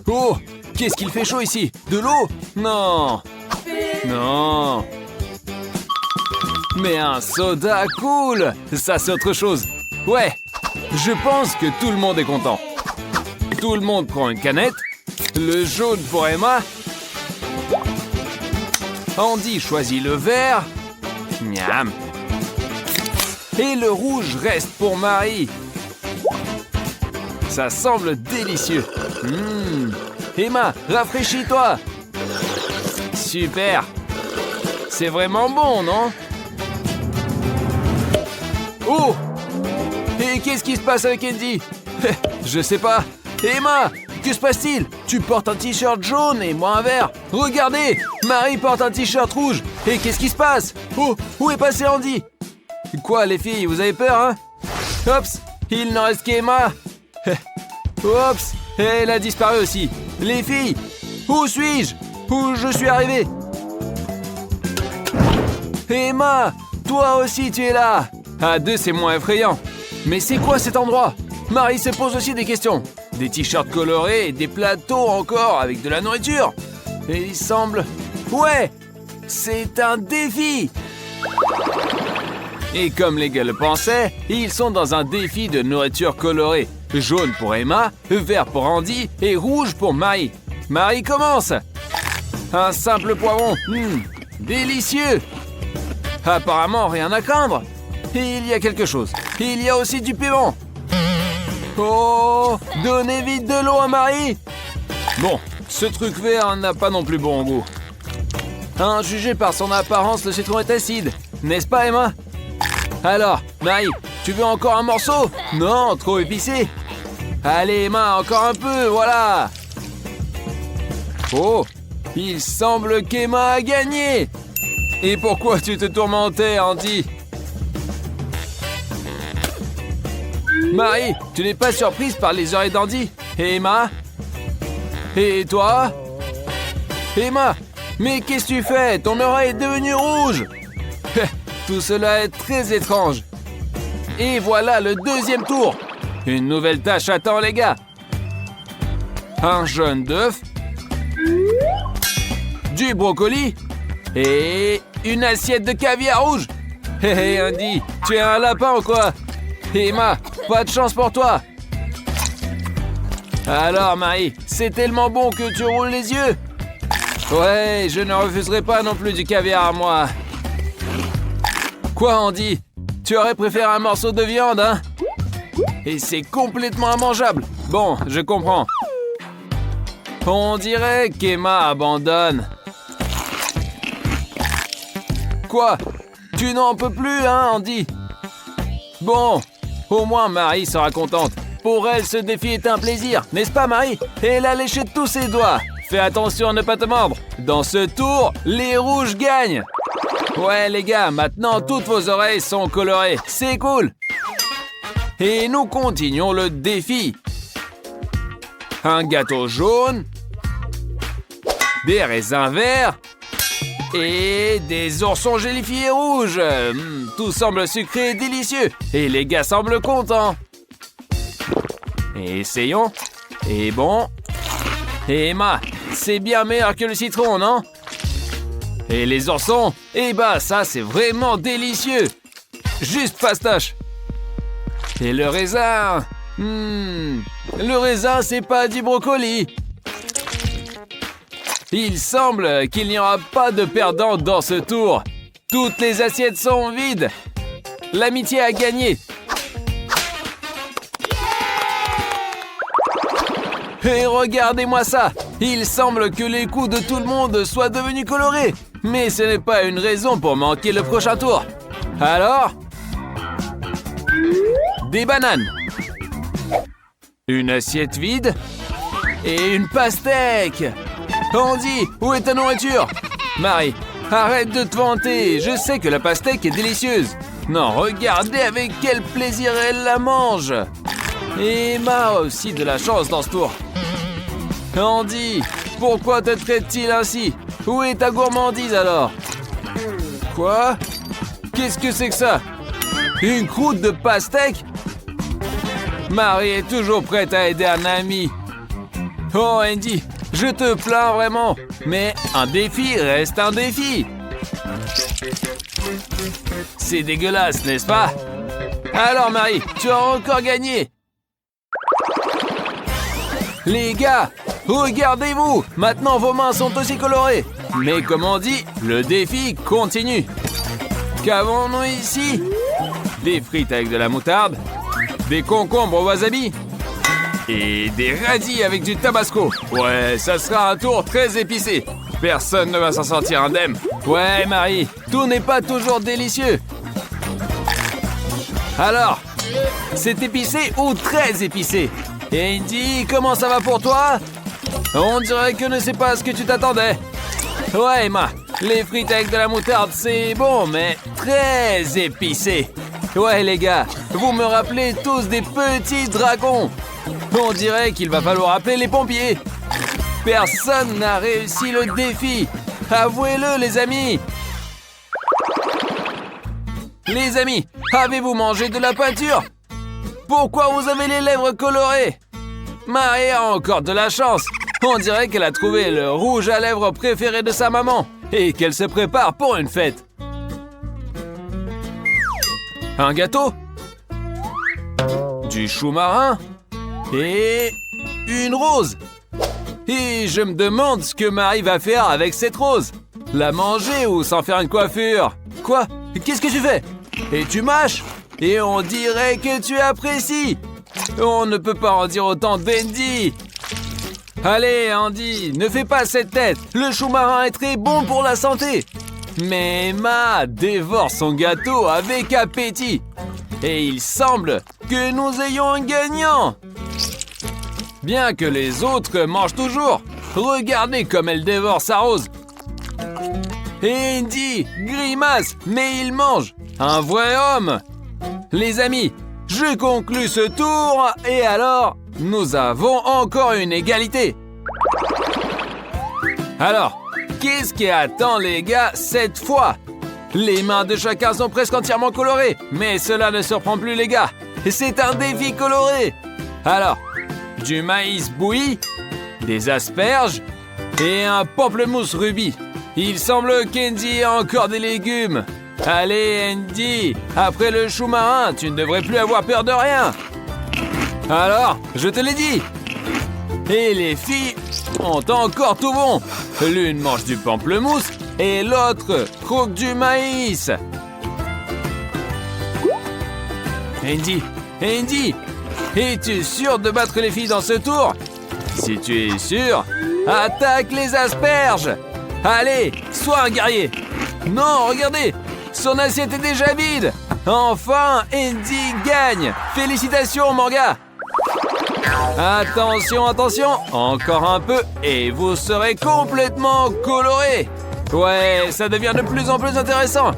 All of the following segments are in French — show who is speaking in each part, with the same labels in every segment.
Speaker 1: Oh, qu'est-ce qu'il fait chaud ici? De l'eau? Non. Non. Mais un soda cool, ça c'est autre chose. Ouais, je pense que tout le monde est content. Tout le monde prend une canette. Le jaune pour Emma. Andy choisit le vert. Miam. Et le rouge reste pour Marie. Ça semble délicieux. Emma, rafraîchis-toi. Super. C'est vraiment bon, non? Oh! Et qu'est-ce qui se passe avec Andy? Je sais pas. Emma, que se passe-t-il? Tu portes un t-shirt jaune et moi un vert. Regardez, Marie porte un t-shirt rouge. Et qu'est-ce qui se passe? Oh, où est passé Andy? Quoi, les filles, vous avez peur, hein? Oups, il n'en reste qu'Emma. Oups, elle a disparu aussi. Les filles, où suis-je? Où je suis arrivé? Emma, toi aussi tu es là. À deux, c'est moins effrayant. Mais c'est quoi cet endroit? Marie se pose aussi des questions. Des t-shirts colorés et des plateaux encore avec de la nourriture. Et il semble... Ouais, c'est un défi. Et comme les gars le pensaient, ils sont dans un défi de nourriture colorée. Jaune pour Emma, vert pour Andy et rouge pour Marie. Marie commence. Un simple poivron. Délicieux. Apparemment, rien à craindre. Et il y a quelque chose. Il y a aussi du piment. Oh, donnez vite de l'eau à Marie. Bon, ce truc vert n'a pas non plus bon goût. Jugé par son apparence, le citron est acide. N'est-ce pas, Emma? Alors, Marie, tu veux encore un morceau? Non, trop épicé. Allez, Emma, encore un peu, voilà. Oh, il semble qu'Emma a gagné. Et pourquoi tu te tourmentais, Andy? Marie, tu n'es pas surprise par les oreilles d'Andy? Et Emma? Et toi? Emma, mais qu'est-ce que tu fais? Ton oreille est devenue rouge. Tout cela est très étrange. Et voilà le deuxième tour. Une nouvelle tâche attend les gars. Un jaune d'œuf. Du brocoli. Et une assiette de caviar rouge. Hé Andy, tu es un lapin ou quoi? Emma, pas de chance pour toi. Alors Marie, c'est tellement bon que tu roules les yeux. Ouais, je ne refuserai pas non plus du caviar, moi. Quoi, Andy? Tu aurais préféré un morceau de viande, hein? Et c'est complètement immangeable. Bon, je comprends. On dirait qu'Emma abandonne. Quoi? Tu n'en peux plus, hein, Andy? Bon, au moins Marie sera contente. Pour elle, ce défi est un plaisir, n'est-ce pas, Marie? Et elle a léché tous ses doigts. Fais attention à ne pas te mordre. Dans ce tour, les rouges gagnent. Ouais, les gars, maintenant, toutes vos oreilles sont colorées. C'est cool. Et nous continuons le défi. Un gâteau jaune. Des raisins verts. Et des oursons gélifiés rouges. Tout semble sucré et délicieux. Et les gars semblent contents. Essayons. Et bon. Et Emma, c'est bien meilleur que le citron, non? Et les oursons? Eh bah, ça, c'est vraiment délicieux. Juste fastoche. Et le raisin? Le raisin, c'est pas du brocoli. Il semble qu'il n'y aura pas de perdant dans ce tour. Toutes les assiettes sont vides. L'amitié a gagné. Et regardez-moi ça. Il semble que les coups de tout le monde soient devenus colorés. Mais ce n'est pas une raison pour manquer le prochain tour. Alors? Des bananes. Une assiette vide. Et une pastèque. Andy, où est ta nourriture? Marie, arrête de te vanter. Je sais que la pastèque est délicieuse. Non, regardez avec quel plaisir elle la mange. Et Emma a aussi de la chance dans ce tour. Andy, pourquoi te traite-t-il ainsi? Où est ta gourmandise alors? Quoi? Qu'est-ce que c'est que ça? Une croûte de pastèque? Marie est toujours prête à aider un ami. Oh Andy, je te plains vraiment. Mais un défi reste un défi. C'est dégueulasse, n'est-ce pas? Alors Marie, tu as encore gagné. Les gars, regardez-vous. Maintenant vos mains sont aussi colorées. Mais comme on dit, le défi continue. Qu'avons-nous ici? Des frites avec de la moutarde, des concombres au wasabi et des radis avec du tabasco. Ouais, ça sera un tour très épicé. Personne ne va s'en sortir indemne. Ouais, Marie, tout n'est pas toujours délicieux. Alors, c'est épicé ou très épicé? Andy, comment ça va pour toi? On dirait que ne sais pas ce que tu t'attendais. Ouais, Emma, les frites avec de la moutarde, c'est bon, mais très épicé. Ouais, les gars, vous me rappelez tous des petits dragons. On dirait qu'il va falloir appeler les pompiers. Personne n'a réussi le défi. Avouez-le, les amis. Les amis, avez-vous mangé de la peinture? Pourquoi vous avez les lèvres colorées? Marie a encore de la chance. On dirait qu'elle a trouvé le rouge à lèvres préféré de sa maman et qu'elle se prépare pour une fête. Un gâteau? Du chou marin? Et une rose? Et je me demande ce que Marie va faire avec cette rose. La manger ou s'en faire une coiffure? Quoi? Qu'est-ce que tu fais? Et tu mâches? Et on dirait que tu apprécies. On ne peut pas en dire autant d'Andy. Allez, Andy, ne fais pas cette tête. Le chou marin est très bon pour la santé. Mais Emma dévore son gâteau avec appétit. Et il semble que nous ayons un gagnant. Bien que les autres mangent toujours, regardez comme elle dévore sa rose. Andy grimace, mais il mange. Un vrai homme. Les amis, je conclus ce tour et alors, nous avons encore une égalité. Alors, qu'est-ce qui attend les gars cette fois? Les mains de chacun sont presque entièrement colorées, mais cela ne surprend plus les gars. C'est un défi coloré. Alors, du maïs bouilli, des asperges et un pamplemousse rubis. Il semble qu'Andy a encore des légumes. Allez Andy, après le chou marin, tu ne devrais plus avoir peur de rien. Alors, je te l'ai dit. Et les filles ont encore tout bon. L'une mange du pamplemousse et l'autre croque du maïs. Andy, es-tu sûr de battre les filles dans ce tour? Si tu es sûr, attaque les asperges. Allez, sois un guerrier. Non, regardez, son assiette est déjà vide. Enfin, Andy gagne. Félicitations, mon gars. Attention, encore un peu et vous serez complètement coloré. Ouais, ça devient de plus en plus intéressant.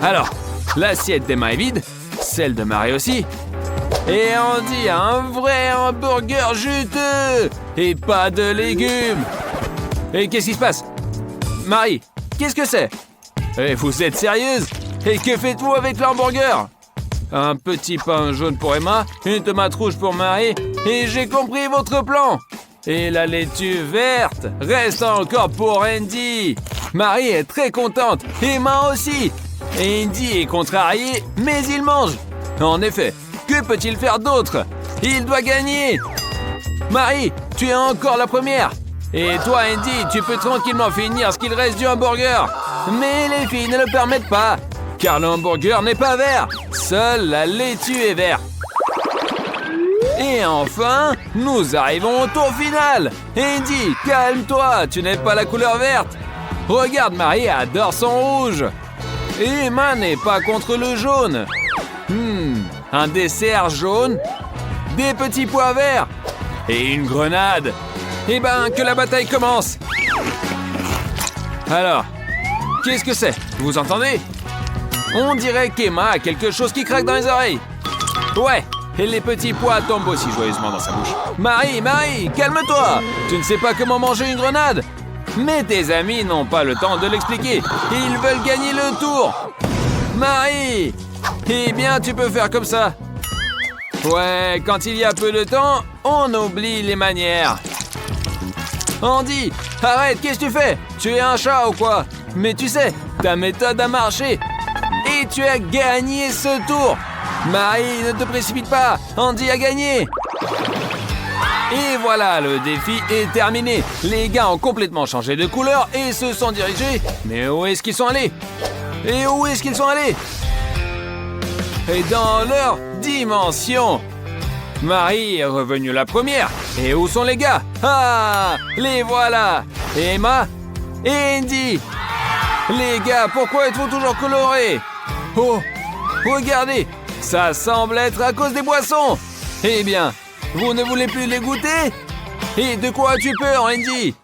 Speaker 1: Alors, l'assiette d'Emma est vide, celle de Marie aussi. Et Andy a un vrai hamburger juteux et pas de légumes. Et qu'est-ce qui se passe? Marie, qu'est-ce que c'est? Et vous êtes sérieuse? Et que faites-vous avec l'hamburger? Un petit pain jaune pour Emma, une tomate rouge pour Marie, et j'ai compris votre plan. Et la laitue verte reste encore pour Andy. Marie est très contente, Emma aussi. Andy est contrarié, mais il mange. En effet, que peut-il faire d'autre? Il doit gagner. Marie, tu es encore la première. Et toi, Andy, tu peux tranquillement finir ce qu'il reste du hamburger. Mais les filles ne le permettent pas, car le hamburger n'est pas vert. Seule la laitue est verte. Et enfin, nous arrivons au tour final. Andy, calme-toi, tu n'es pas la couleur verte. Regarde, Marie adore son rouge. Et Emma n'est pas contre le jaune. Un dessert jaune, des petits pois verts et une grenade. Eh ben, que la bataille commence. Alors, qu'est-ce que c'est? Vous entendez? On dirait qu'Emma a quelque chose qui craque dans les oreilles. Ouais, et les petits pois tombent aussi joyeusement dans sa bouche. Marie, calme-toi. Tu ne sais pas comment manger une grenade. Mais tes amis n'ont pas le temps de l'expliquer. Ils veulent gagner le tour. Marie, eh bien, tu peux faire comme ça. Ouais, quand il y a peu de temps, on oublie les manières. Andy, arrête, qu'est-ce que tu fais? Tu es un chat ou quoi? Mais tu sais, ta méthode a marché. Et tu as gagné ce tour. Marie, ne te précipite pas. Andy a gagné. Et voilà, le défi est terminé. Les gars ont complètement changé de couleur et se sont dirigés. Mais où est-ce qu'ils sont allés? Et où est-ce qu'ils sont allés? Et dans leur dimension. Marie est revenue la première. Et où sont les gars? Ah, les voilà. Emma et Andy. Les gars, pourquoi êtes-vous toujours colorés? Oh, regardez, ça semble être à cause des boissons. Eh bien, vous ne voulez plus les goûter? Et de quoi as-tu peur, Andy?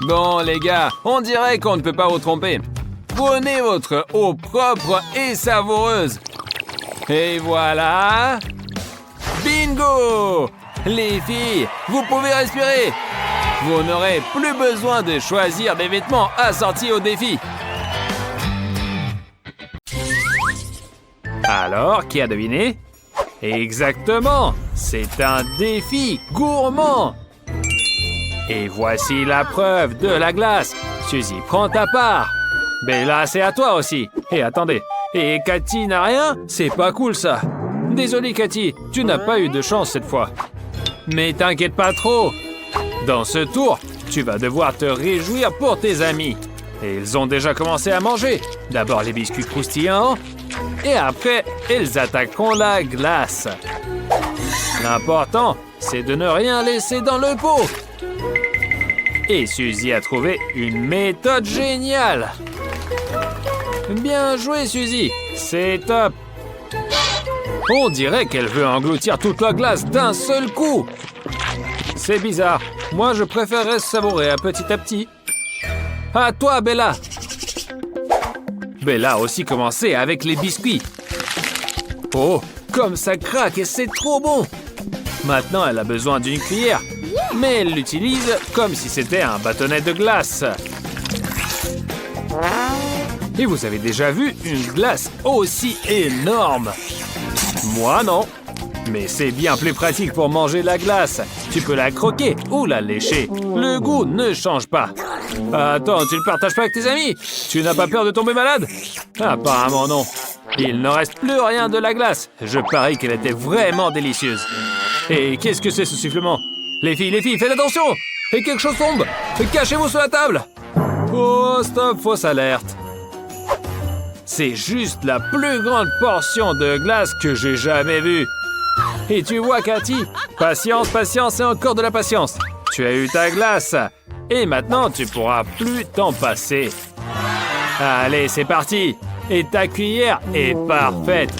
Speaker 1: Bon, les gars, on dirait qu'on ne peut pas vous tromper. Prenez votre eau propre et savoureuse. Et voilà. Bingo! Les filles, vous pouvez respirer. Vous n'aurez plus besoin de choisir des vêtements assortis au défi. Alors, qui a deviné? Exactement, c'est un défi gourmand. Et voici la preuve de la glace. Suzy, prends ta part. Bella, c'est à toi aussi. Et attendez, et Cathy n'a rien? C'est pas cool ça. Désolé Cathy, tu n'as pas eu de chance cette fois. Mais t'inquiète pas trop. Dans ce tour, tu vas devoir te réjouir pour tes amis. Et ils ont déjà commencé à manger. D'abord les biscuits croustillants. Et après, ils attaqueront la glace. L'important, c'est de ne rien laisser dans le pot. Et Suzy a trouvé une méthode géniale. Bien joué, Suzy. C'est top. On dirait qu'elle veut engloutir toute la glace d'un seul coup. C'est bizarre. Moi, je préférerais savourer à petit. À toi, Bella. Bella a aussi commencé avec les biscuits. Oh, comme ça craque et c'est trop bon. Maintenant, elle a besoin d'une cuillère. Mais elle l'utilise comme si c'était un bâtonnet de glace. Et vous avez déjà vu une glace aussi énorme? Moi, non. Mais c'est bien plus pratique pour manger la glace. Tu peux la croquer ou la lécher. Le goût ne change pas. Attends, tu ne partages pas avec tes amis? Tu n'as pas peur de tomber malade? Apparemment non. Il ne reste plus rien de la glace. Je parie qu'elle était vraiment délicieuse. Et qu'est-ce que c'est ce sifflement? Les filles, faites attention! Et quelque chose tombe! Cachez-vous sous la table! Oh, stop, fausse alerte. C'est juste la plus grande portion de glace que j'ai jamais vue. Et tu vois, Cathy, patience et encore de la patience. Tu as eu ta glace. Et maintenant, tu pourras plus t'en passer. Allez, c'est parti. Et ta cuillère est parfaite.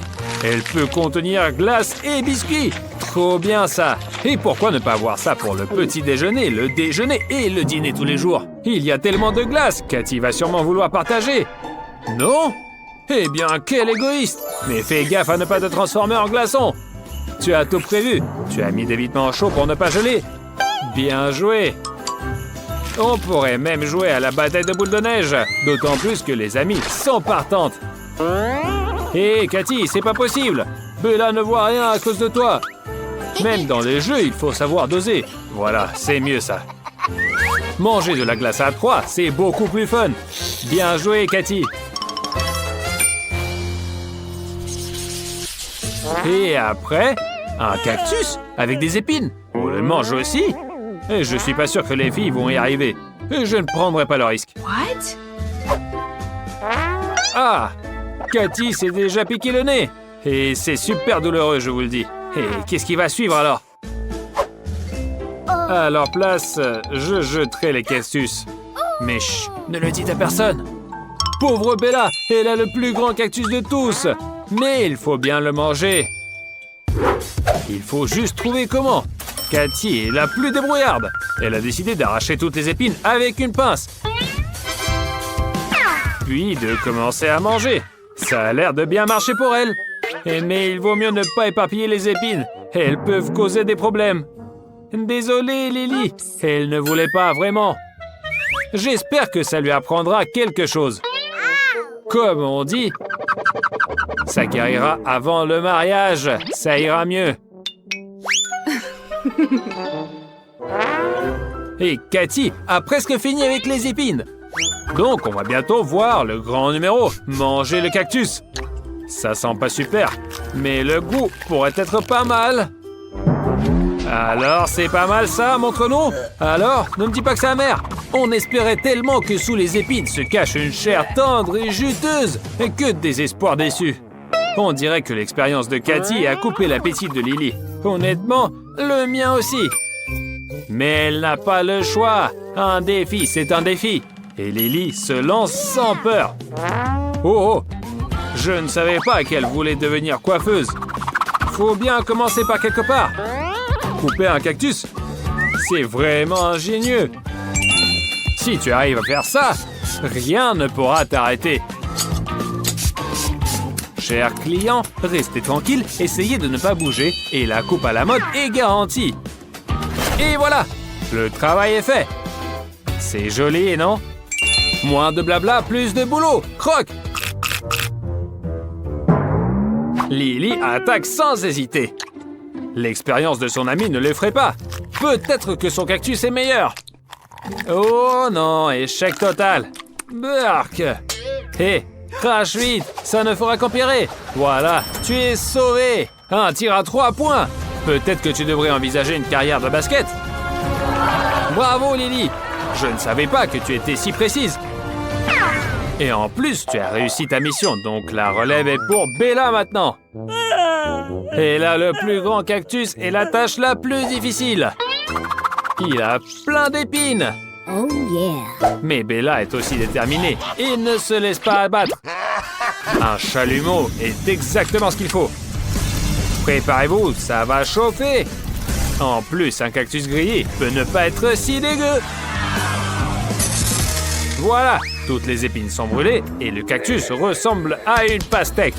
Speaker 1: Elle peut contenir glace et biscuits. Trop bien ça. Et pourquoi ne pas avoir ça pour le petit déjeuner, le déjeuner et le dîner tous les jours? Il y a tellement de glace, Cathy va sûrement vouloir partager. Non? Eh bien, quel égoïste. Mais fais gaffe à ne pas te transformer en glaçon. Tu as tout prévu. Tu as mis des vêtements chauds pour ne pas geler. Bien joué. On pourrait même jouer à la bataille de boules de neige. D'autant plus que les amis sont partantes. Hé, Cathy, c'est pas possible. Bella ne voit rien à cause de toi. Même dans les jeux, il faut savoir doser. Voilà, c'est mieux ça. Manger de la glace à 3, c'est beaucoup plus fun. Bien joué, Cathy. Et après, un cactus avec des épines. On le mange aussi. Et je suis pas sûr que les filles vont y arriver. Et je ne prendrai pas le risque.
Speaker 2: What?
Speaker 1: Ah! Cathy s'est déjà piqué le nez. Et c'est super douloureux, je vous le dis. Et qu'est-ce qui va suivre alors? À leur place, je jeterai les cactus. Mais chut, ne le dites à personne. Pauvre Bella, elle a le plus grand cactus de tous. Mais il faut bien le manger. Il faut juste trouver comment. Cathy est la plus débrouillarde. Elle a décidé d'arracher toutes les épines avec une pince. Puis de commencer à manger. Ça a l'air de bien marcher pour elle. Mais il vaut mieux ne pas éparpiller les épines. Elles peuvent causer des problèmes. Désolée, Lily. Elle ne voulait pas vraiment. J'espère que ça lui apprendra quelque chose. Comme on dit, ça guérira avant le mariage. Ça ira mieux. Et Cathy a presque fini avec les épines. Donc, on va bientôt voir le grand numéro, manger le cactus. Ça sent pas super, mais le goût pourrait être pas mal. Alors, c'est pas mal ça, montre-nous. Alors, ne me dis pas que c'est amer. On espérait tellement que sous les épines se cache une chair tendre et juteuse. Et que de désespoir déçu. On dirait que l'expérience de Cathy a coupé l'appétit de Lily. Honnêtement, le mien aussi. Mais elle n'a pas le choix. Un défi, c'est un défi. Et Lily se lance sans peur. Oh, je ne savais pas qu'elle voulait devenir coiffeuse. Faut bien commencer par quelque part. Couper un cactus, c'est vraiment ingénieux. Si tu arrives à faire ça, rien ne pourra t'arrêter. Chers clients, restez tranquille, essayez de ne pas bouger et la coupe à la mode est garantie. Et voilà, le travail est fait. C'est joli, non? Moins de blabla, plus de boulot. Croque! Lily attaque sans hésiter. L'expérience de son ami ne l'effraie pas. Peut-être que son cactus est meilleur. Oh non, échec total. Burk! Hé, crache vite, ça ne fera qu'empirer. Voilà, tu es sauvé. Un tir à 3 points. Peut-être que tu devrais envisager une carrière de basket. Bravo Lily. Je ne savais pas que tu étais si précise. Et en plus, tu as réussi ta mission, donc la relève est pour Bella maintenant. Et là, le plus grand cactus est la tâche la plus difficile. Il a plein d'épines.
Speaker 2: Oh yeah.
Speaker 1: Mais Bella est aussi déterminée et ne se laisse pas abattre. Un chalumeau est exactement ce qu'il faut. Préparez-vous, ça va chauffer. En plus, un cactus grillé peut ne pas être si dégueu. Voilà, toutes les épines sont brûlées et le cactus ressemble à une pastèque.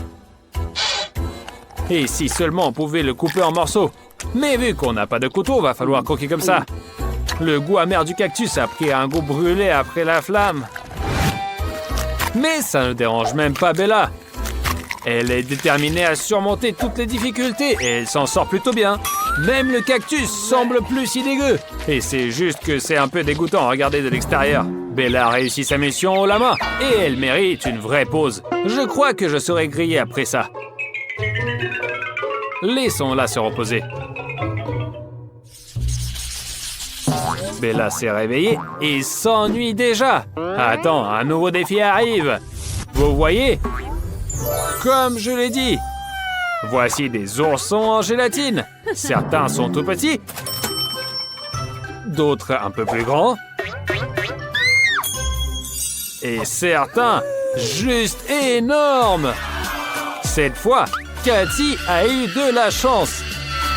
Speaker 1: Et si seulement on pouvait le couper en morceaux. Mais vu qu'on n'a pas de couteau, va falloir croquer comme ça. Le goût amer du cactus a pris un goût brûlé après la flamme. Mais ça ne dérange même pas Bella. Elle est déterminée à surmonter toutes les difficultés et elle s'en sort plutôt bien. Même le cactus semble plus si dégueu. Et c'est juste que c'est un peu dégoûtant à regarder de l'extérieur. Bella a réussi sa mission haut la main et elle mérite une vraie pause. Je crois que je serai grillée après ça. Laissons-la se reposer. Bella s'est réveillée et s'ennuie déjà. Attends, un nouveau défi arrive. Vous voyez? Comme je l'ai dit. Voici des oursons en gélatine. Certains sont tout petits. D'autres un peu plus grands. Et certains juste énormes. Cette fois, Cathy a eu de la chance.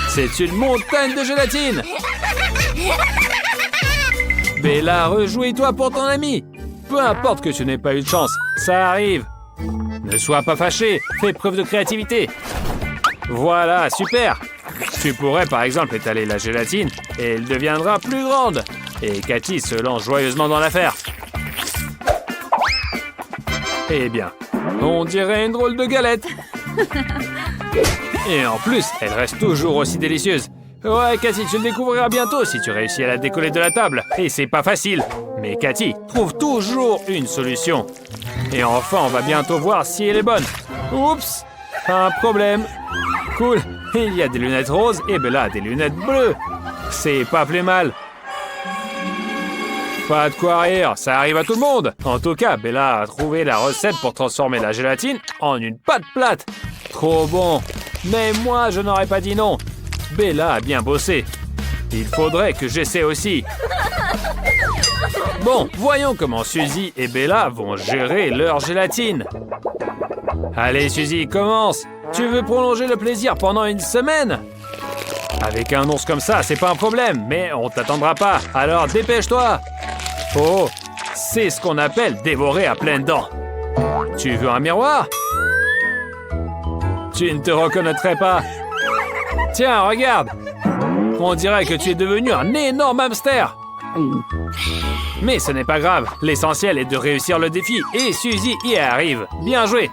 Speaker 1: C'est une montagne de gélatine. Bella, rejouis-toi pour ton ami. Peu importe que tu n'aies pas eu de chance, ça arrive. Ne sois pas fâché, fais preuve de créativité. Voilà, super. Tu pourrais par exemple étaler la gélatine et elle deviendra plus grande. Et Cathy se lance joyeusement dans l'affaire. Eh bien, on dirait une drôle de galette. Et en plus, elle reste toujours aussi délicieuse. Ouais, Cathy, tu le découvriras bientôt si tu réussis à la décoller de la table. Et c'est pas facile. Mais Cathy trouve toujours une solution. Et enfin, on va bientôt voir si elle est bonne. Oups, un problème. Cool, il y a des lunettes roses et Bella a des lunettes bleues. C'est pas plus mal. Pas de quoi rire, ça arrive à tout le monde. En tout cas, Bella a trouvé la recette pour transformer la gélatine en une pâte plate. Trop bon. Mais moi, je n'aurais pas dit non. Bella a bien bossé. Il faudrait que j'essaie aussi. Bon, voyons comment Suzy et Bella vont gérer leur gélatine. Allez, Suzy, commence. Tu veux prolonger le plaisir pendant une semaine? Avec un ours comme ça, c'est pas un problème, mais on t'attendra pas. Alors dépêche-toi. Oh, c'est ce qu'on appelle dévorer à pleines dents. Tu veux un miroir? Tu ne te reconnaîtrais pas. Tiens, regarde. On dirait que tu es devenu un énorme hamster. Mais ce n'est pas grave. L'essentiel est de réussir le défi et Suzy y arrive. Bien joué.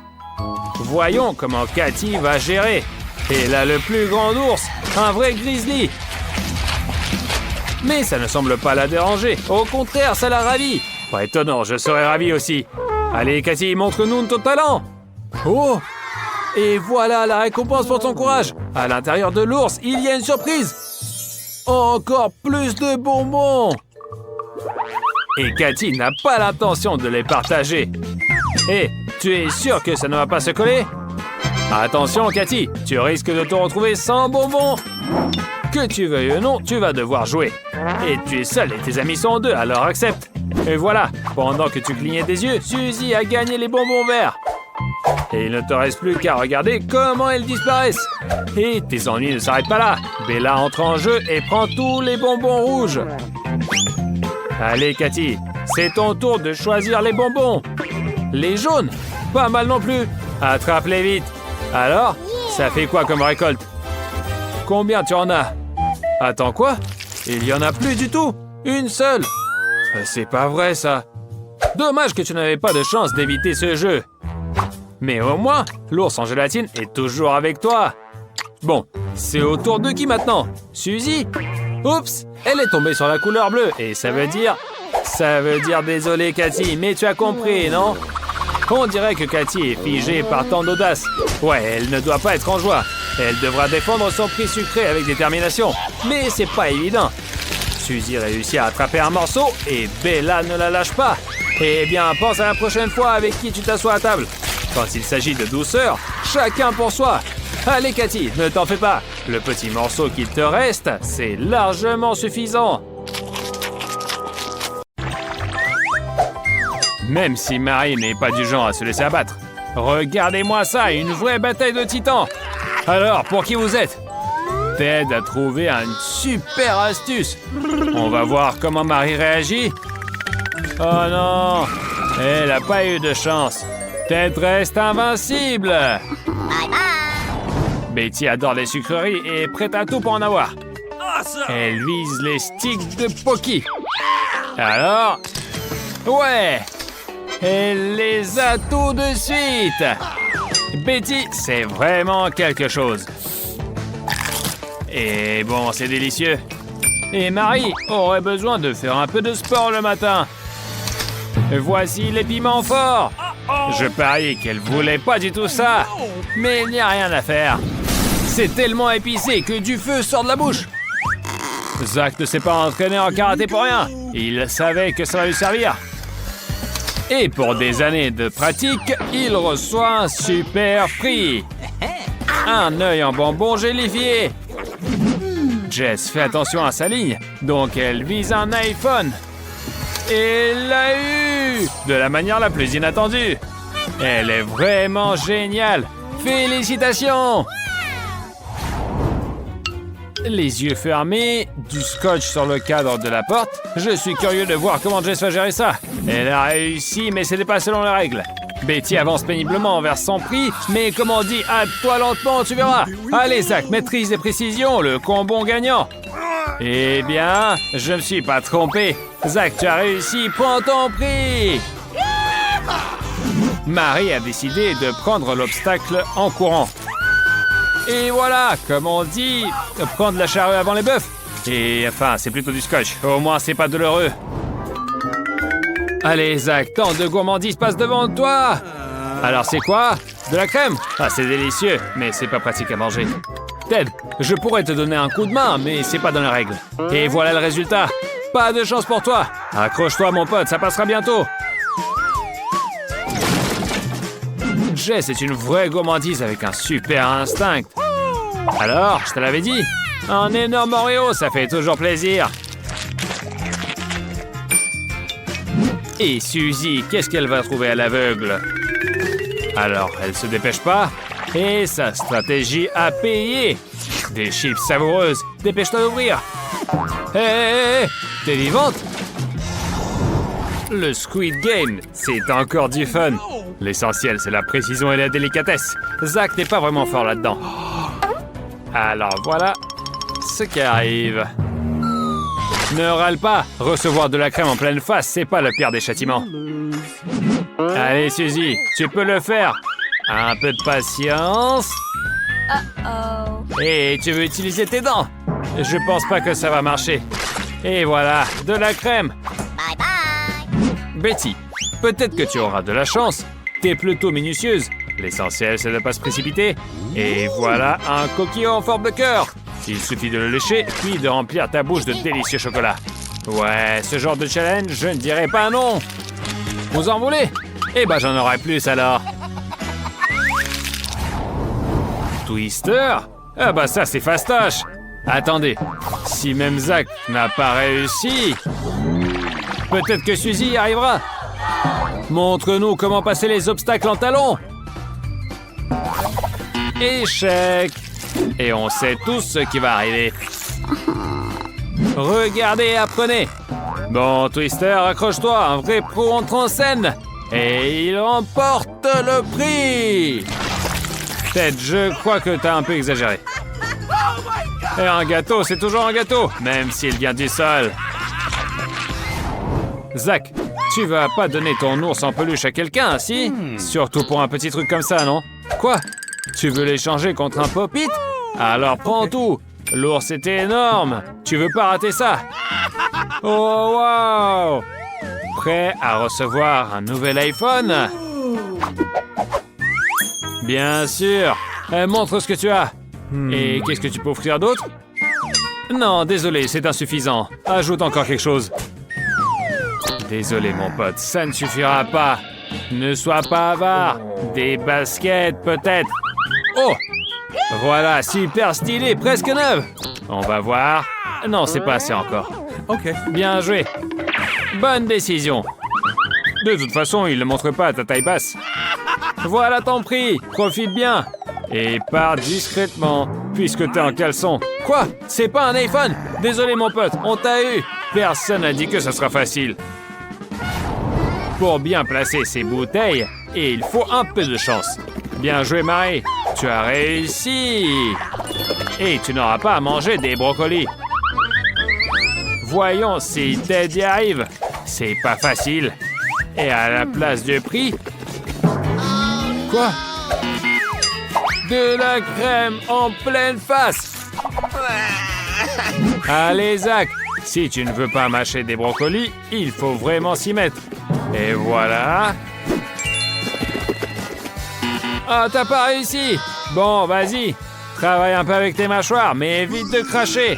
Speaker 1: Voyons comment Cathy va gérer. Et là, le plus grand ours, un vrai grizzly. Mais ça ne semble pas la déranger. Au contraire, ça la ravit. Pas étonnant, je serais ravi aussi. Allez, Cathy, montre-nous ton talent. Oh! Et voilà la récompense pour ton courage. À l'intérieur de l'ours, il y a une surprise. Encore plus de bonbons. Et Cathy n'a pas l'intention de les partager. Hé, tu es sûr que ça ne va pas se coller? Attention, Cathy, tu risques de te retrouver sans bonbons. Que tu veuilles ou non, tu vas devoir jouer. Et tu es seul et tes amis sont deux, alors accepte. Et voilà, pendant que tu clignais des yeux, Suzy a gagné les bonbons verts. Et il ne te reste plus qu'à regarder comment ils disparaissent. Et tes ennuis ne s'arrêtent pas là. Bella entre en jeu et prend tous les bonbons rouges. Allez, Cathy, c'est ton tour de choisir les bonbons. Les jaunes, pas mal non plus. Attrape-les vite. Alors, ça fait quoi comme récolte? Combien tu en as? Attends, quoi? Il y en a plus du tout. Une seule. C'est pas vrai, ça. Dommage que tu n'avais pas de chance d'éviter ce jeu. Mais au moins, l'ours en gélatine est toujours avec toi. Bon, c'est au tour de qui maintenant? Suzy? Oups, elle est tombée sur la couleur bleue. Et ça veut dire désolé, Cathy, mais tu as compris, non? On dirait que Cathy est figée par tant d'audace. Ouais, elle ne doit pas être en joie. Elle devra défendre son prix sucré avec détermination. Mais c'est pas évident. Suzy réussit à attraper un morceau et Bella ne la lâche pas. Eh bien, pense à la prochaine fois avec qui tu t'assois à table. Quand il s'agit de douceur, chacun pour soi. Allez, Cathy, ne t'en fais pas. Le petit morceau qu'il te reste, c'est largement suffisant. Même si Marie n'est pas du genre à se laisser abattre. Regardez-moi ça, une vraie bataille de titans. Alors, pour qui vous êtes? Ted a trouvé une super astuce. On va voir comment Marie réagit. Oh non, elle n'a pas eu de chance. Ted reste invincible.
Speaker 2: Bye bye.
Speaker 1: Betty adore les sucreries et est prête à tout pour en avoir. Elle vise les sticks de Pocky. Alors, ouais, elle les a tout de suite. Betty, c'est vraiment quelque chose. Et bon, c'est délicieux. Et Marie aurait besoin de faire un peu de sport le matin. Voici les piments forts. Je parie qu'elle voulait pas du tout ça. Mais il n'y a rien à faire. C'est tellement épicé que du feu sort de la bouche. Zach ne s'est pas entraîné en karaté pour rien. Il savait que ça va lui servir. Et pour des années de pratique, il reçoit un super prix. Un œil en bonbon gélifié. Jess fait attention à sa ligne, donc elle vise un iPhone. Et l'a eu de la manière la plus inattendue. Elle est vraiment géniale. Félicitations! Les yeux fermés, du scotch sur le cadre de la porte. Je suis curieux de voir comment Jess va gérer ça. Elle a réussi, mais c'était pas selon les règles. Betty avance péniblement vers son prix, mais comme on dit, hâte-toi lentement, tu verras. Allez, Zach, maîtrise et précision, le combo gagnant. Eh bien, je me suis pas trompé. Zach, tu as réussi, prends ton prix. Marie a décidé de prendre l'obstacle en courant. Et voilà, comme on dit, prendre la charrue avant les bœufs. Et enfin, c'est plutôt du scotch. Au moins, c'est pas douloureux. Allez, Zach, tant de gourmandise passe devant toi. Alors, c'est quoi? De la crème? Ah, c'est délicieux, mais c'est pas pratique à manger. Ted, je pourrais te donner un coup de main, mais c'est pas dans les règles. Et voilà le résultat. Pas de chance pour toi. Accroche-toi, mon pote, ça passera bientôt. Jess est une vraie gourmandise avec un super instinct. Alors, je te l'avais dit, un énorme Oreo, ça fait toujours plaisir. Et Suzy, qu'est-ce qu'elle va trouver à l'aveugle? Alors, elle se dépêche pas. Et sa stratégie a payé. Des chips savoureuses, dépêche-toi d'ouvrir. Hé, t'es vivante? Le Squid Game, c'est encore du fun. L'essentiel, c'est la précision et la délicatesse. Zach n'est pas vraiment fort là-dedans. Alors voilà ce qui arrive. Ne râle pas. Recevoir de la crème en pleine face, c'est pas le pire des châtiments. Allez, Suzy, tu peux le faire. Un peu de patience.
Speaker 2: Uh-oh.
Speaker 1: Et tu veux utiliser tes dents? Je pense pas que ça va marcher. Et voilà, de la crème.
Speaker 2: Bye bye.
Speaker 1: Betty, peut-être que tu auras de la chance. T'es plutôt minutieuse. L'essentiel, c'est de ne pas se précipiter. Et voilà un coquillot en forme de cœur. Il suffit de le lécher, puis de remplir ta bouche de délicieux chocolat. Ouais, ce genre de challenge, je ne dirais pas non. Vous en voulez? Eh ben, j'en aurai plus alors. Twister? Ah bah ça, c'est fastoche. Attendez, si même Zach n'a pas réussi, peut-être que Suzy y arrivera. Montre-nous comment passer les obstacles en talons. Échec. Et on sait tous ce qui va arriver. Regardez et apprenez. Bon, Twister, accroche-toi, un vrai pro entre en scène. Et il remporte le prix. Ted, je crois que t'as un peu exagéré. Et un gâteau, c'est toujours un gâteau, même s'il vient du sol. Zach, tu vas pas donner ton ours en peluche à quelqu'un, si? Surtout pour un petit truc comme ça, non? Quoi? Tu veux l'échanger contre un pop-it? Alors prends tout. L'ours était énorme. Tu veux pas rater ça? Oh, wow! Prêt à recevoir un nouvel iPhone? Bien sûr. Montre ce que tu as. Et qu'est-ce que tu peux offrir d'autre? Non, désolé, c'est insuffisant. Ajoute encore quelque chose. Désolé, mon pote, ça ne suffira pas. Ne sois pas avare. Des baskets, peut-être. Oh! Voilà, super stylé, presque neuve. On va voir. Non, c'est pas assez encore.
Speaker 3: Ok.
Speaker 1: Bien joué. Bonne décision. De toute façon, il ne montre pas à ta taille basse. Voilà ton prix. Profite bien. Et pars discrètement, puisque t'es en caleçon. Quoi? C'est pas un iPhone? Désolé, mon pote, on t'a eu. Personne n'a dit que ça sera facile. Pour bien placer ces bouteilles, il faut un peu de chance. Bien joué, Marie. Tu as réussi. Et tu n'auras pas à manger des brocolis. Voyons si Ted y arrive. C'est pas facile. Et à la place du prix... Quoi? De la crème en pleine face. Allez, Zach. Si tu ne veux pas mâcher des brocolis, il faut vraiment s'y mettre. Et voilà. Ah, t'as pas réussi. Bon, vas-y. Travaille un peu avec tes mâchoires, mais évite de cracher.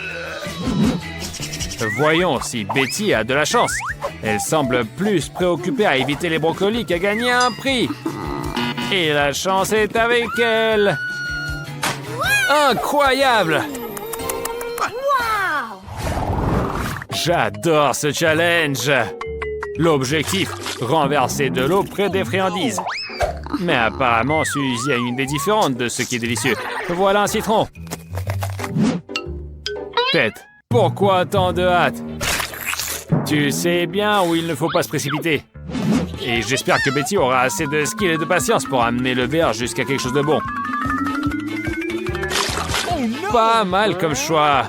Speaker 1: Voyons si Betty a de la chance. Elle semble plus préoccupée à éviter les brocolis qu'à gagner un prix. Et la chance est avec elle. Incroyable! J'adore ce challenge. L'objectif, renverser de l'eau près des friandises. Mais apparemment, Suzy a une idée différente de ce qui est délicieux. Voilà un citron. Ted, pourquoi tant de hâte? Tu sais bien où il ne faut pas se précipiter. Et j'espère que Betty aura assez de skill et de patience pour amener le verre jusqu'à quelque chose de bon. Pas mal comme choix.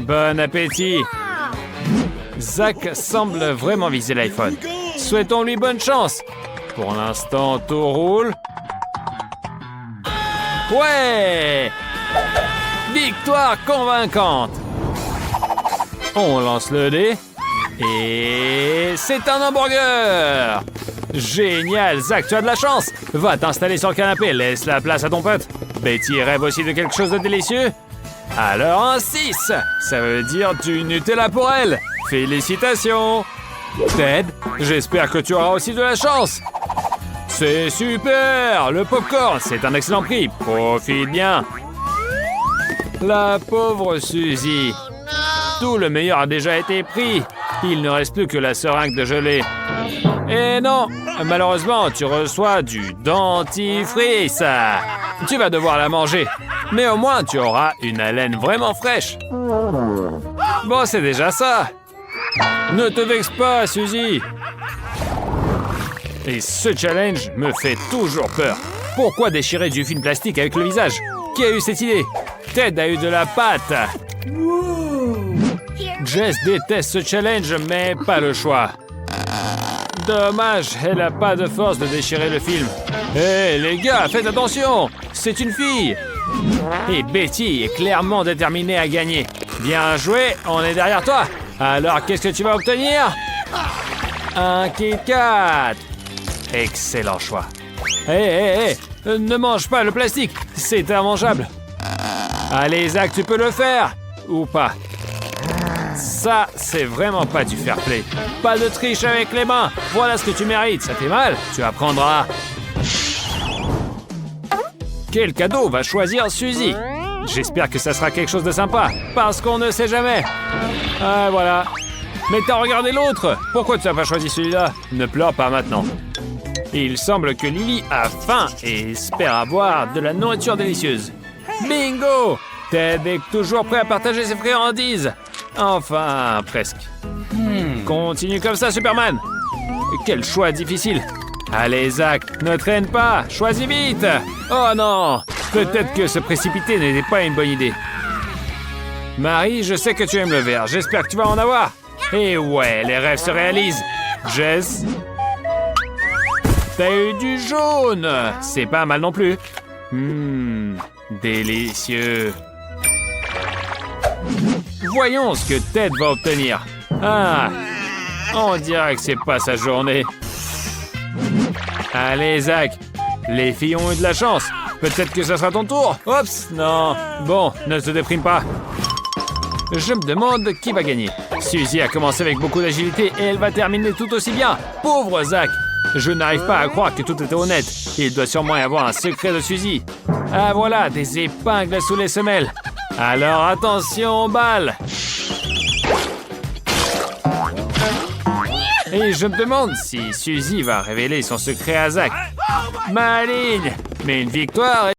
Speaker 1: Bon appétit. Zach semble vraiment viser l'iPhone. Souhaitons-lui bonne chance. Pour l'instant, tout roule. Ouais! Victoire convaincante. On lance le dé. Et c'est un hamburger! Génial, Zach, tu as de la chance! Va t'installer sur le canapé, laisse la place à ton pote. Betty rêve aussi de quelque chose de délicieux? Alors un 6! Ça veut dire du Nutella pour elle! Félicitations! Ted, j'espère que tu auras aussi de la chance! C'est super! Le popcorn, c'est un excellent prix. Profite bien! La pauvre Suzy. Tout le meilleur a déjà été pris. Il ne reste plus que la seringue de gelée. Et non, malheureusement, tu reçois du dentifrice. Tu vas devoir la manger. Mais au moins, tu auras une haleine vraiment fraîche. Bon, c'est déjà ça. Ne te vexe pas, Suzy. Et ce challenge me fait toujours peur. Pourquoi déchirer du film plastique avec le visage? Qui a eu cette idée? Ted a eu de la pâte. Jess déteste ce challenge, mais pas le choix. Dommage, elle n'a pas de force de déchirer le film. Hé, les gars, faites attention! C'est une fille! Et Betty est clairement déterminée à gagner. Bien joué, on est derrière toi. Alors, qu'est-ce que tu vas obtenir? Un Kit Kat. Excellent choix. Hé, ne mange pas le plastique, c'est immangeable. Allez, Zach, tu peux le faire. Ou pas. Ça, c'est vraiment pas du fair play. Pas de triche avec les mains. Voilà ce que tu mérites. Ça fait mal. Tu apprendras. Quel cadeau va choisir Suzy? J'espère que ça sera quelque chose de sympa. Parce qu'on ne sait jamais. Ah, voilà. Mais t'as regardé l'autre. Pourquoi tu n'as pas choisi celui-là? Ne pleure pas maintenant. Il semble que Lily a faim et espère avoir de la nourriture délicieuse. Bingo! Ted est toujours prêt à partager ses friandises. Enfin, presque. Continue comme ça, Superman. Quel choix difficile. Allez, Zach, ne traîne pas. Choisis vite. Oh non. Peut-être que se précipiter n'était pas une bonne idée. Marie, je sais que tu aimes le vert. J'espère que tu vas en avoir. Et ouais, les rêves se réalisent. Jess, t'as eu du jaune. C'est pas mal non plus. Délicieux. Voyons ce que Ted va obtenir. Ah, on dirait que c'est pas sa journée. Allez, Zach, les filles ont eu de la chance. Peut-être que ça sera ton tour. Oups, non. Bon, ne te déprime pas. Je me demande qui va gagner. Suzy a commencé avec beaucoup d'agilité et elle va terminer tout aussi bien. Pauvre Zach. Je n'arrive pas à croire que tout était honnête. Il doit sûrement y avoir un secret de Suzy. Ah voilà, des épingles sous les semelles. Alors attention aux balles. Et je me demande si Suzy va révéler son secret à Zach. Maligne, mais une victoire